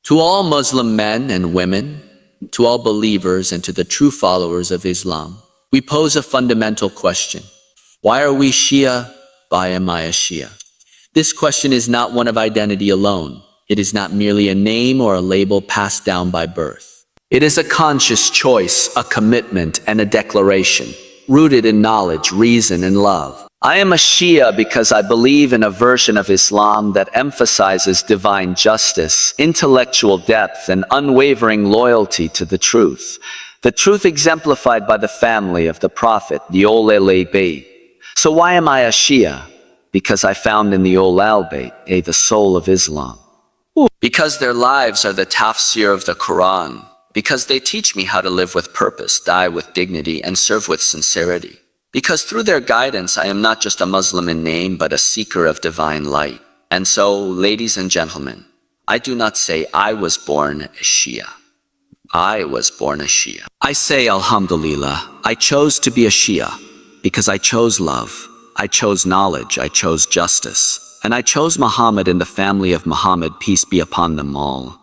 To all Muslim men and women, to all believers and to the true followers of Islam, we pose a fundamental question. Why are we Shia? Why am I a Shia? This question is not one of identity alone. It is not merely a name or a label passed down by birth. It is a conscious choice, a commitment, and a declaration, rooted in knowledge, reason, and love. I am a Shia because I believe in a version of Islam that emphasizes divine justice, intellectual depth, and unwavering loyalty to the truth exemplified by the family of the Prophet, the al-Bayt. So why am I a Shia? Because I found in the al-Bayt the soul of Islam. Because their lives are the tafsir of the Quran. Because they teach me how to live with purpose, die with dignity, and serve with sincerity. Because through their guidance, I am not just a Muslim in name, but a seeker of divine light. And so, ladies and gentlemen, I do not say I was born a Shia. I was born a Shia. I say, Alhamdulillah, I chose to be a Shia because I chose love, I chose knowledge, I chose justice, and I chose Muhammad and the family of Muhammad, peace be upon them all.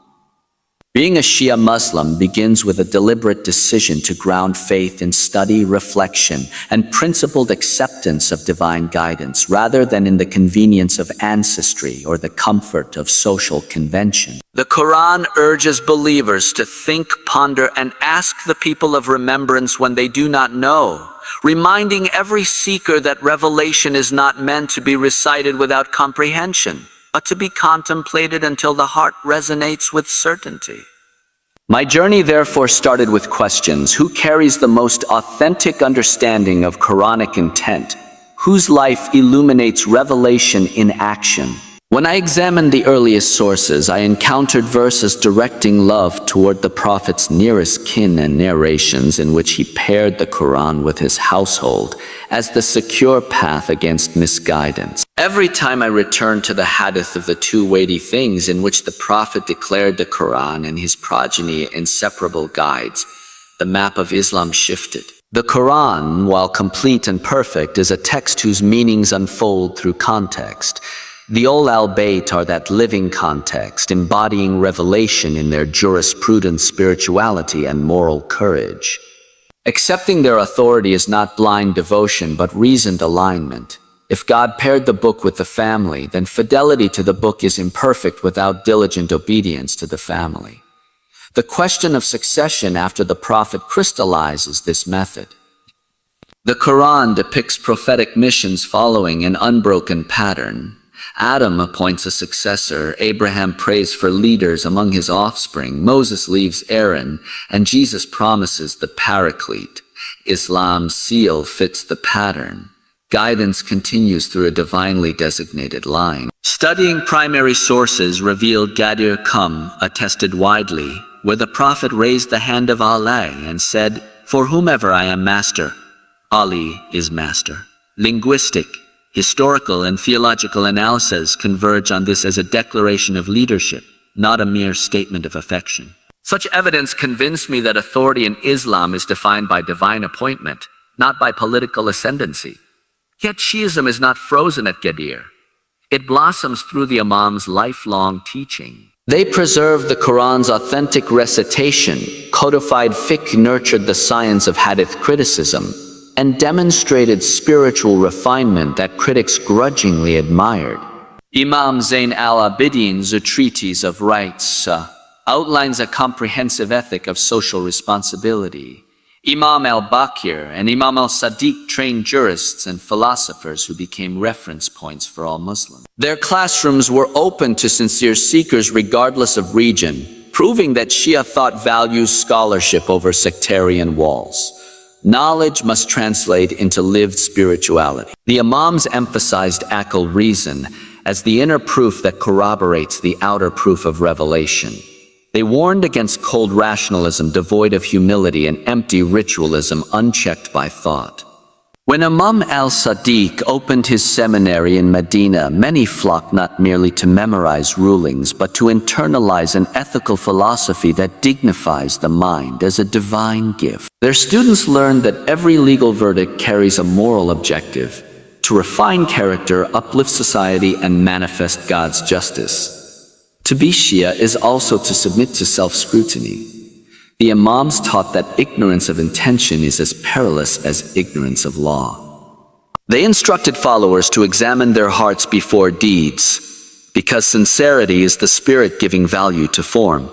Being a Shia Muslim begins with a deliberate decision to ground faith in study, reflection, and principled acceptance of divine guidance rather than in the convenience of ancestry or the comfort of social convention. The Quran urges believers to think, ponder, and ask the people of remembrance when they do not know, reminding every seeker that revelation is not meant to be recited without comprehension, but to be contemplated until the heart resonates with certainty. My journey therefore started with questions. Who carries the most authentic understanding of Quranic intent? Whose life illuminates revelation in action? When I examined the earliest sources, I encountered verses directing love toward the Prophet's nearest kin and narrations in which he paired the Quran with his household as the secure path against misguidance. Every time I returned to the hadith of the two weighty things in which the Prophet declared the Quran and his progeny inseparable guides, the map of Islam shifted. The Quran, while complete and perfect, is a text whose meanings unfold through context. The al-Bayt are that living context, embodying revelation in their jurisprudence, spirituality, and moral courage. Accepting their authority is not blind devotion, but reasoned alignment. If God paired the book with the family, then fidelity to the book is imperfect without diligent obedience to the family. The question of succession after the Prophet crystallizes this method. The Quran depicts prophetic missions following an unbroken pattern. Adam appoints a successor, Abraham prays for leaders among his offspring, Moses leaves Aaron, and Jesus promises the Paraclete. Islam's seal fits the pattern. Guidance continues through a divinely designated line. Studying primary sources revealed Gadir Qum, attested widely, where the Prophet raised the hand of Allah and said, "For whomever I am master, Ali is master." Linguistic, historical, and theological analyses converge on this as a declaration of leadership, not a mere statement of affection. Such evidence convinced me that authority in Islam is defined by divine appointment, not by political ascendancy. Yet Shiism is not frozen at Gadir. It blossoms through the Imams' lifelong teaching. They preserved the Quran's authentic recitation, codified fiqh, nurtured the science of hadith criticism, and demonstrated spiritual refinement that critics grudgingly admired. Imam Zain al-Abidin's A Treatise of Rights outlines a comprehensive ethic of social responsibility. Imam al-Baqir and Imam al-Sadiq trained jurists and philosophers who became reference points for all Muslims. Their classrooms were open to sincere seekers regardless of region, proving that Shia thought values scholarship over sectarian walls. Knowledge must translate into lived spirituality. The Imams emphasized aql, reason, as the inner proof that corroborates the outer proof of revelation. They warned against cold rationalism devoid of humility and empty ritualism unchecked by thought. When Imam al-Sadiq opened his seminary in Medina, many flocked not merely to memorize rulings, but to internalize an ethical philosophy that dignifies the mind as a divine gift. Their students learned that every legal verdict carries a moral objective, to refine character, uplift society, and manifest God's justice. To be Shia is also to submit to self-scrutiny. The Imams taught that ignorance of intention is as perilous as ignorance of law. They instructed followers to examine their hearts before deeds, because sincerity is the spirit giving value to form.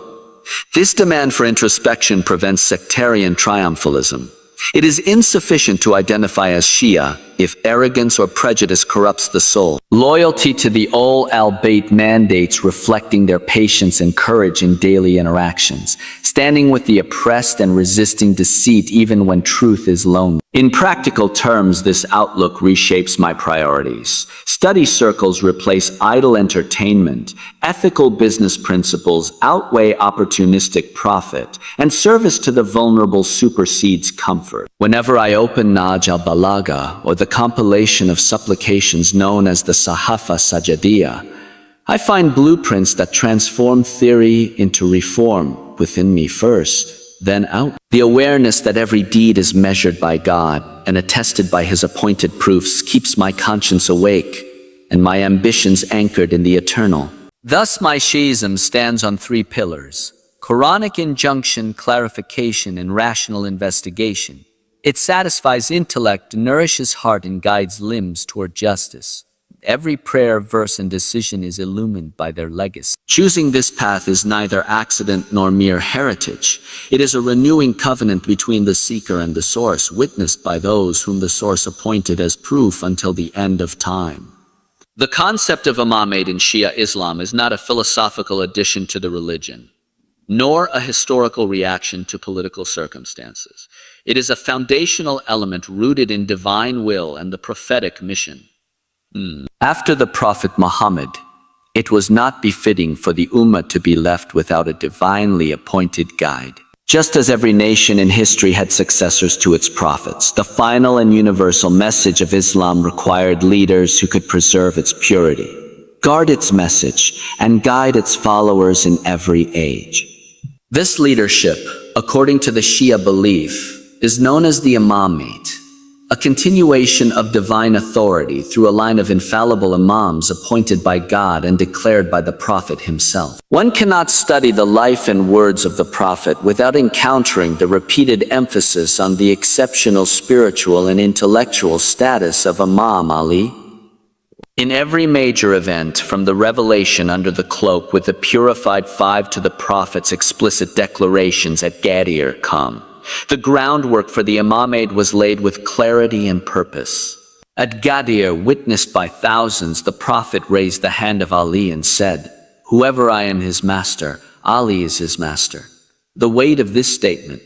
This demand for introspection prevents sectarian triumphalism. It is insufficient to identify as Shia if arrogance or prejudice corrupts the soul. Loyalty to the al-Bayt mandates reflecting their patience and courage in daily interactions, standing with the oppressed and resisting deceit even when truth is lonely. In practical terms, this outlook reshapes my priorities. Study circles replace idle entertainment, ethical business principles outweigh opportunistic profit, and service to the vulnerable supersedes comfort. Whenever I open Naj al-Balagha, or the compilation of supplications known as the Sahafa Sajadiyah, I find blueprints that transform theory into reform within me first, then out. The awareness that every deed is measured by God and attested by His appointed proofs keeps my conscience awake and my ambitions anchored in the eternal. Thus my Shiism stands on three pillars: Quranic injunction, clarification, and rational investigation. It satisfies intellect, nourishes heart, and guides limbs toward justice. Every prayer, verse, and decision is illumined by their legacy. Choosing this path is neither accident nor mere heritage. It is a renewing covenant between the seeker and the source, witnessed by those whom the source appointed as proof until the end of time. The concept of imamate in Shia Islam is not a philosophical addition to the religion, nor a historical reaction to political circumstances. It is a foundational element rooted in divine will and the prophetic mission. After the Prophet Muhammad, it was not befitting for the Ummah to be left without a divinely appointed guide. Just as every nation in history had successors to its prophets, the final and universal message of Islam required leaders who could preserve its purity, guard its message, and guide its followers in every age. This leadership, according to the Shia belief, is known as the imamate, a continuation of divine authority through a line of infallible imams appointed by God and declared by the Prophet himself. One cannot study the life and words of the Prophet without encountering the repeated emphasis on the exceptional spiritual and intellectual status of Imam Ali. In every major event, from the revelation under the cloak with the purified five to the Prophet's explicit declarations at Ghadir Qum, the groundwork for the imamate was laid with clarity and purpose. At Ghadir, witnessed by thousands, the Prophet raised the hand of Ali and said, "Whoever I am his master, Ali is his master." The weight of this statement,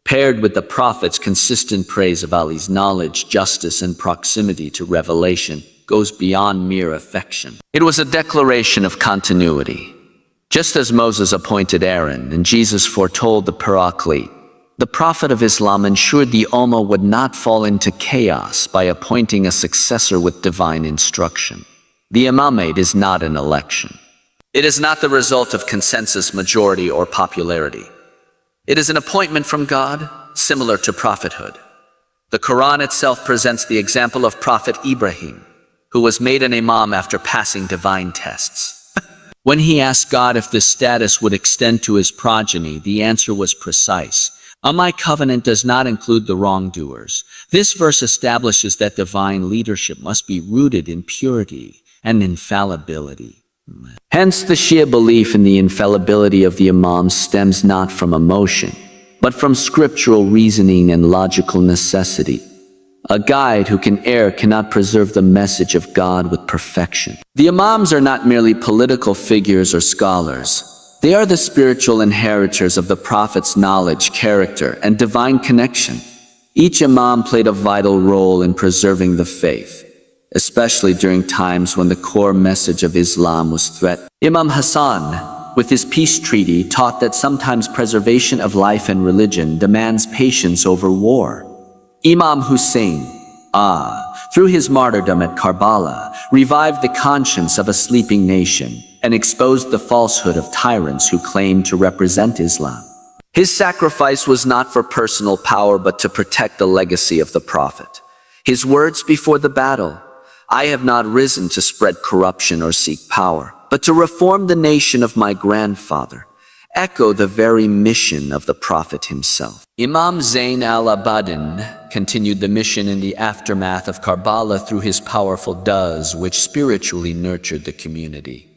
paired with the Prophet's consistent praise of Ali's knowledge, justice, and proximity to revelation, goes beyond mere affection. It was a declaration of continuity. Just as Moses appointed Aaron and Jesus foretold the Paraclete, the Prophet of Islam ensured the Ummah would not fall into chaos by appointing a successor with divine instruction. The imamate is not an election. It is not the result of consensus, majority, or popularity. It is an appointment from God, similar to prophethood. The Quran itself presents the example of Prophet Ibrahim, who was made an imam after passing divine tests. When he asked God if this status would extend to his progeny, the answer was precise. My covenant does not include the wrongdoers. This verse establishes that divine leadership must be rooted in purity and infallibility. Hence, the Shia belief in the infallibility of the Imams stems not from emotion, but from scriptural reasoning and logical necessity. A guide who can err cannot preserve the message of God with perfection. The Imams are not merely political figures or scholars. They are the spiritual inheritors of the Prophet's knowledge, character, and divine connection. Each Imam played a vital role in preserving the faith, especially during times when the core message of Islam was threatened. Imam Hussain, with his peace treaty, taught that sometimes preservation of life and religion demands patience over war. Imam Hussain, through his martyrdom at Karbala, revived the conscience of a sleeping nation and exposed the falsehood of tyrants who claimed to represent Islam. His sacrifice was not for personal power, but to protect the legacy of the Prophet. His words before the battle, "I have not risen to spread corruption or seek power. but to reform the nation of my grandfather, echo the very mission of the Prophet himself. Imam Zain al-Abidin continued the mission in the aftermath of Karbala through his powerful du'as, which spiritually nurtured the community.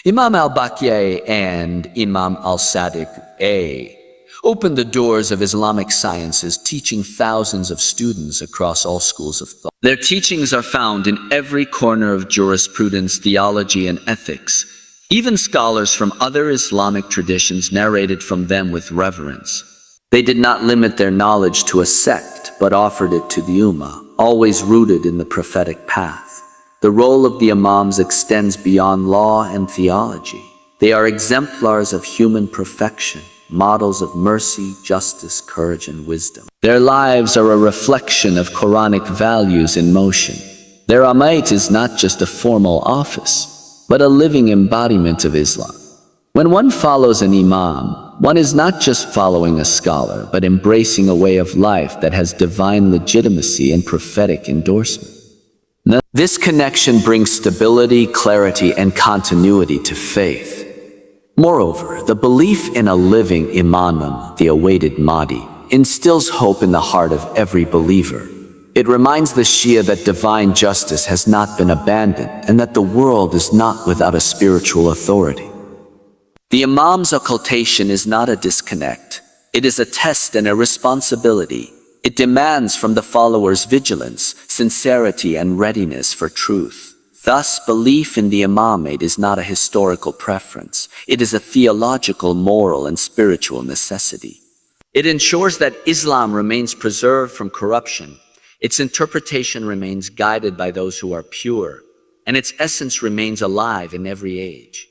Imam al-Baqir and Imam al-Sadiq opened the doors of Islamic sciences, teaching thousands of students across all schools of thought. Their teachings are found in every corner of jurisprudence, theology, and ethics. Even scholars from other Islamic traditions narrated from them with reverence. They did not limit their knowledge to a sect, but offered it to the Ummah, always rooted in the prophetic path. The role of the Imams extends beyond law and theology. They are exemplars of human perfection, models of mercy, justice, courage, and wisdom. Their lives are a reflection of Quranic values in motion. Their al-Bayt is not just a formal office, but a living embodiment of Islam. When one follows an Imam, one is not just following a scholar, but embracing a way of life that has divine legitimacy and prophetic endorsement. This connection brings stability, clarity, and continuity to faith. Moreover, the belief in a living Imam, the awaited Mahdi, instills hope in the heart of every believer. It reminds the Shia that divine justice has not been abandoned and that the world is not without a spiritual authority. The Imam's occultation is not a disconnect. It is a test and a responsibility. It demands from the followers vigilance, sincerity, and readiness for truth. Thus, belief in the Imamate is not a historical preference. It is a theological, moral, and spiritual necessity. It ensures that Islam remains preserved from corruption, its interpretation remains guided by those who are pure, and its essence remains alive in every age.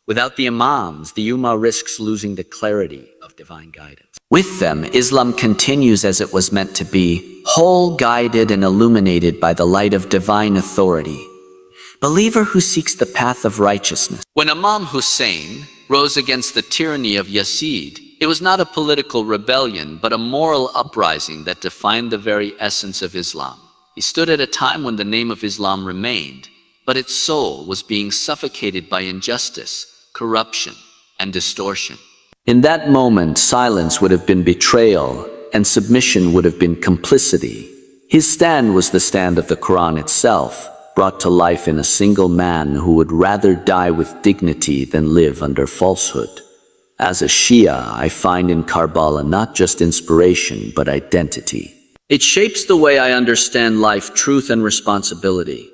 Without the Imams, the Ummah risks losing the clarity of divine guidance. With them, Islam continues as it was meant to be, whole, guided, and illuminated by the light of divine authority. Believer who seeks the path of righteousness. When Imam Hussain rose against the tyranny of Yazid, it was not a political rebellion, but a moral uprising that defined the very essence of Islam. He stood at a time when the name of Islam remained, but its soul was being suffocated by injustice, corruption, and distortion. In that moment, silence would have been betrayal, and submission would have been complicity. His stand was the stand of the Quran itself, brought to life in a single man who would rather die with dignity than live under falsehood. As a Shia, I find in Karbala not just inspiration, but identity. It shapes the way I understand life, truth, and responsibility.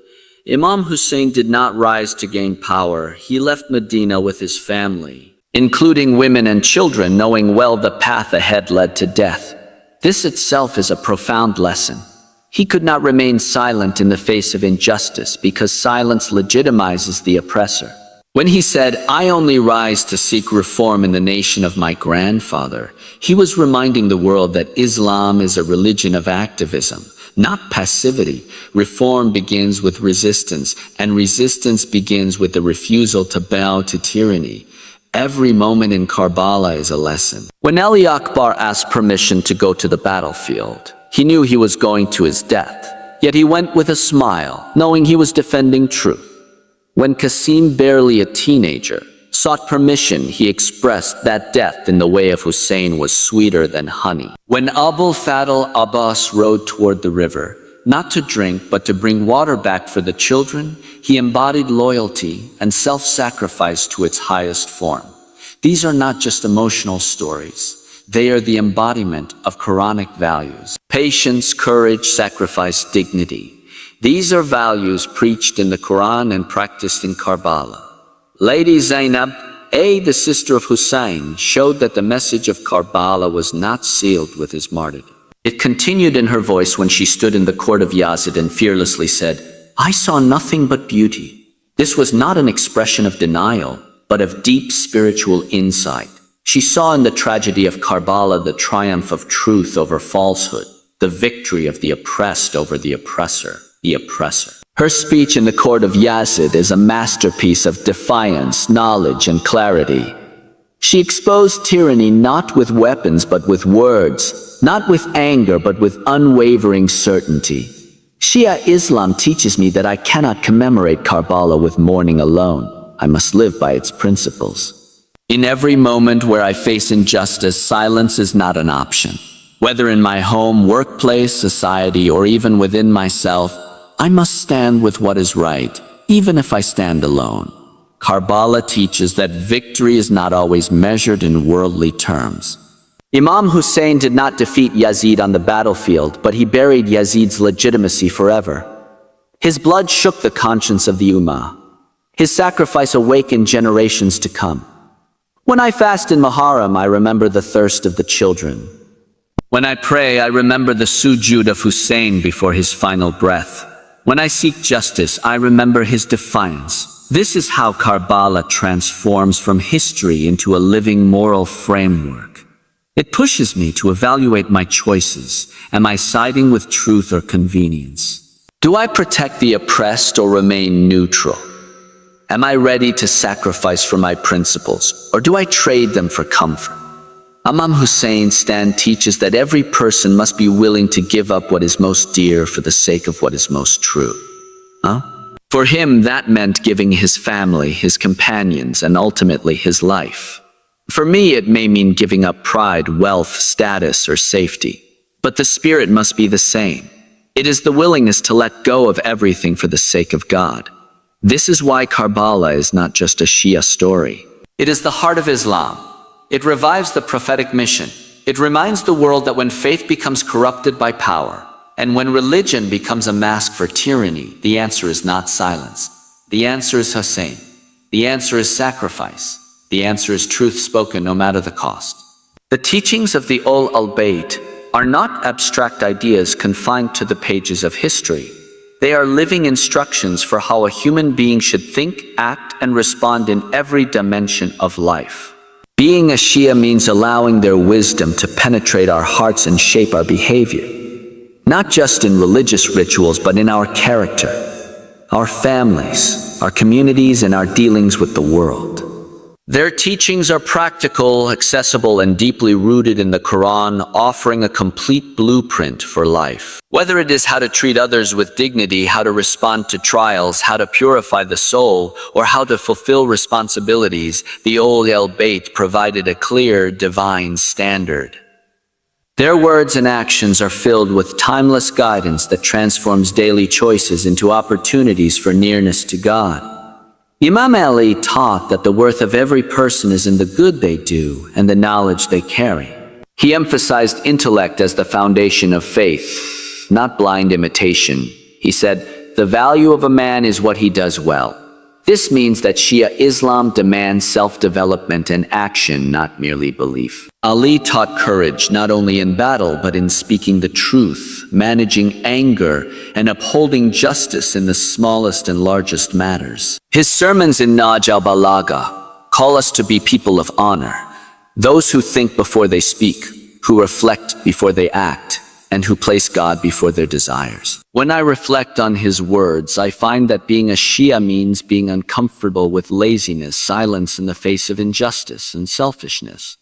Imam Hussain did not rise to gain power. He left Medina with his family, including women and children, knowing well the path ahead led to death. This itself is a profound lesson. He could not remain silent in the face of injustice because silence legitimizes the oppressor. When he said, "I only rise to seek reform in the nation of my grandfather," he was reminding the world that Islam is a religion of activism, not passivity. Reform begins with resistance, and resistance begins with the refusal to bow to tyranny. Every moment in Karbala is a lesson. When Ali Akbar asked permission to go to the battlefield, he knew he was going to his death, yet he went with a smile, knowing he was defending truth. When Qasim, barely a teenager, sought permission, he expressed that death in the way of Hussain was sweeter than honey. When Abul Fadl Abbas rode toward the river, not to drink but to bring water back for the children, he embodied loyalty and self-sacrifice to its highest form. These are not just emotional stories. They are the embodiment of Quranic values. Patience, courage, sacrifice, dignity. These are values preached in the Quran and practiced in Karbala. Lady Zainab, the sister of Hussain, showed that the message of Karbala was not sealed with his martyrdom. It continued in her voice when she stood in the court of Yazid and fearlessly said, "I saw nothing but beauty." This was not an expression of denial, but of deep spiritual insight. She saw in the tragedy of Karbala the triumph of truth over falsehood, the victory of the oppressed over the oppressor. Her speech in the court of Yazid is a masterpiece of defiance, knowledge, and clarity. She exposed tyranny not with weapons but with words, not with anger but with unwavering certainty. Shia Islam teaches me that I cannot commemorate Karbala with mourning alone. I must live by its principles. In every moment where I face injustice, silence is not an option. Whether in my home, workplace, society, or even within myself, I must stand with what is right, even if I stand alone. Karbala teaches that victory is not always measured in worldly terms. Imam Hussain did not defeat Yazid on the battlefield, but he buried Yazid's legitimacy forever. His blood shook the conscience of the Ummah. His sacrifice awakened generations to come. When I fast in Muharram, I remember the thirst of the children. When I pray, I remember the sujud of Hussain before his final breath. When I seek justice, I remember his defiance. This is how Karbala transforms from history into a living moral framework. It pushes me to evaluate my choices. Am I siding with truth or convenience? Do I protect the oppressed or remain neutral? Am I ready to sacrifice for my principles, or do I trade them for comfort? Imam Hussein's stand teaches that every person must be willing to give up what is most dear for the sake of what is most true. For him, that meant giving his family, his companions, and ultimately his life. For me, it may mean giving up pride, wealth, status, or safety. But the spirit must be the same. It is the willingness to let go of everything for the sake of God. This is why Karbala is not just a Shia story. It is the heart of Islam. It revives the prophetic mission. It reminds the world that when faith becomes corrupted by power, and when religion becomes a mask for tyranny, the answer is not silence. The answer is Hussain. The answer is sacrifice. The answer is truth spoken no matter the cost. The teachings of the al-Bayt are not abstract ideas confined to the pages of history. They are living instructions for how a human being should think, act, and respond in every dimension of life. Being a Shia means allowing their wisdom to penetrate our hearts and shape our behavior. Not just in religious rituals, but in our character, our families, our communities, and our dealings with the world. Their teachings are practical, accessible, and deeply rooted in the Quran, offering a complete blueprint for life. Whether it is how to treat others with dignity, how to respond to trials, how to purify the soul, or how to fulfill responsibilities, the al-Bayt provided a clear, divine standard. Their words and actions are filled with timeless guidance that transforms daily choices into opportunities for nearness to God. Imam Ali taught that the worth of every person is in the good they do and the knowledge they carry. He emphasized intellect as the foundation of faith, not blind imitation. He said, "The value of a man is what he does well." This means that Shia Islam demands self-development and action, not merely belief. Ali taught courage not only in battle, but in speaking the truth, managing anger, and upholding justice in the smallest and largest matters. His sermons in Naj al-Balagha call us to be people of honor, those who think before they speak, who reflect before they act, and who place God before their desires. When I reflect on his words, I find that being a Shia means being uncomfortable with laziness, silence in the face of injustice, and selfishness.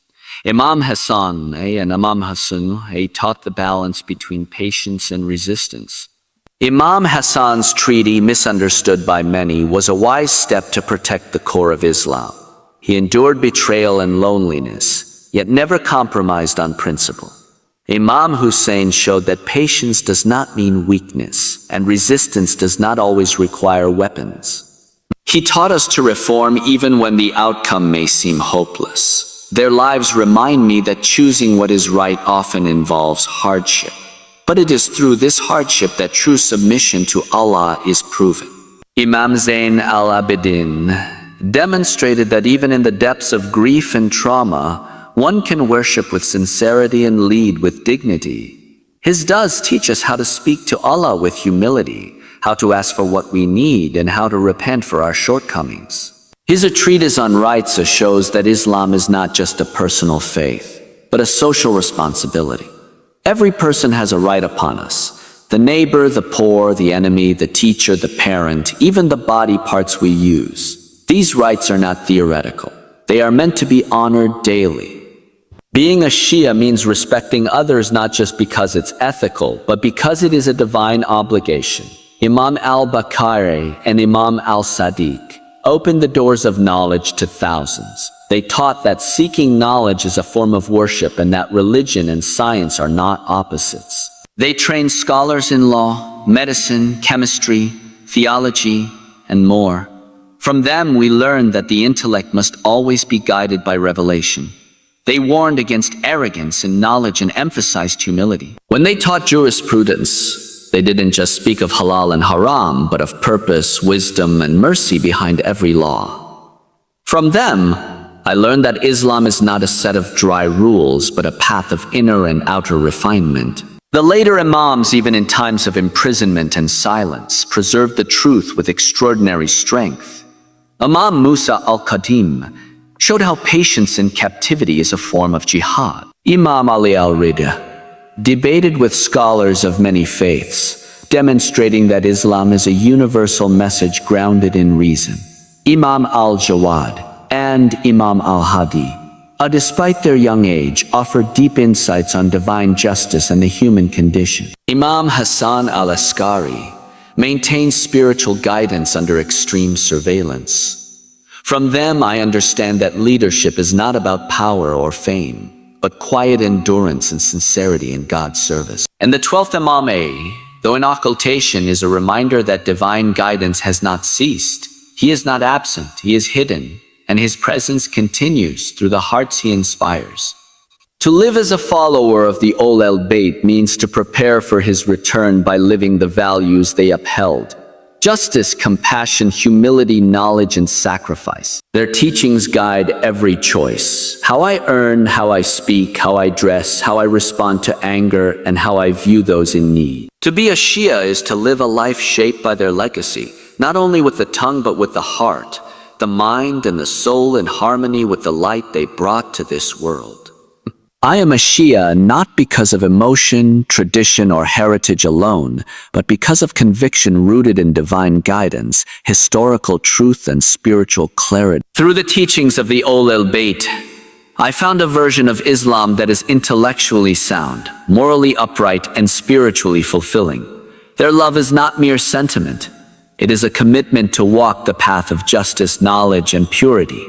Imam Hassan and Imam Hussain taught the balance between patience and resistance. Imam Hassan's treaty, misunderstood by many, was a wise step to protect the core of Islam. He endured betrayal and loneliness, yet never compromised on principle. Imam Hussain showed that patience does not mean weakness, and resistance does not always require weapons. He taught us to reform even when the outcome may seem hopeless. Their lives remind me that choosing what is right often involves hardship. But it is through this hardship that true submission to Allah is proven. Imam Zain al-Abidin demonstrated that even in the depths of grief and trauma, one can worship with sincerity and lead with dignity. His does teach us how to speak to Allah with humility, how to ask for what we need, and how to repent for our shortcomings. His treatise on rights shows that Islam is not just a personal faith, but a social responsibility. Every person has a right upon us. The neighbor, the poor, the enemy, the teacher, the parent, even the body parts we use. These rights are not theoretical. They are meant to be honored daily. Being a Shia means respecting others not just because it's ethical, but because it is a divine obligation. Imam al-Baqir and Imam al-Sadiq opened the doors of knowledge to thousands. They taught that seeking knowledge is a form of worship and that religion and science are not opposites. They trained scholars in law, medicine, chemistry, theology, and more. From them, we learned that the intellect must always be guided by revelation. They warned against arrogance in knowledge and emphasized humility. When they taught jurisprudence, they didn't just speak of halal and haram, but of purpose, wisdom, and mercy behind every law. From them, I learned that Islam is not a set of dry rules, but a path of inner and outer refinement. The later Imams, even in times of imprisonment and silence, preserved the truth with extraordinary strength. Imam Musa al-Qadim showed how patience in captivity is a form of jihad. Imam Ali al-Rida debated with scholars of many faiths, demonstrating that Islam is a universal message grounded in reason. Imam al-Jawad and Imam al-Hadi, despite their young age, offered deep insights on divine justice and the human condition. Imam Hussain al-Askari maintained spiritual guidance under extreme surveillance. From them, I understand that leadership is not about power or fame, but quiet endurance and sincerity in God's service. And the 12th Imam Ali, though in occultation, is a reminder that divine guidance has not ceased. He is not absent, he is hidden, and his presence continues through the hearts he inspires. To live as a follower of the al-Bayt means to prepare for his return by living the values they upheld: justice, compassion, humility, knowledge, and sacrifice. Their teachings guide every choice: how I earn, how I speak, how I dress, how I respond to anger, and how I view those in need. To be a Shia is to live a life shaped by their legacy, not only with the tongue but with the heart, the mind, and the soul in harmony with the light they brought to this world. I am a Shia not because of emotion, tradition, or heritage alone, but because of conviction rooted in divine guidance, historical truth, and spiritual clarity. Through the teachings of the al-Bayt, I found a version of Islam that is intellectually sound, morally upright, and spiritually fulfilling. Their love is not mere sentiment. It is a commitment to walk the path of justice, knowledge, and purity.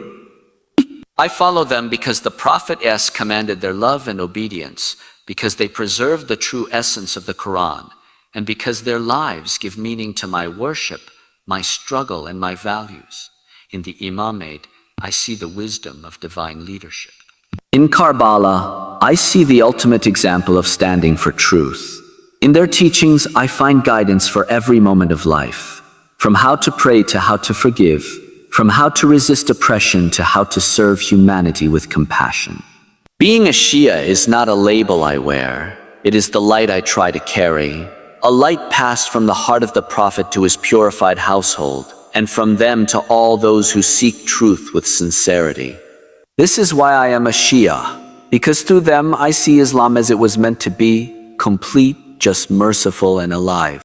I follow them because the Prophet commanded their love and obedience, because they preserve the true essence of the Quran, and because their lives give meaning to my worship, my struggle, and my values. In the Imamate, I see the wisdom of divine leadership. In Karbala, I see the ultimate example of standing for truth. In their teachings, I find guidance for every moment of life, from how to pray to how to forgive, from how to resist oppression to how to serve humanity with compassion. Being a Shia is not a label I wear. It is the light I try to carry, a light passed from the heart of the Prophet to his purified household, and from them to all those who seek truth with sincerity. This is why I am a Shia, because through them I see Islam as it was meant to be, complete, just, merciful, and alive.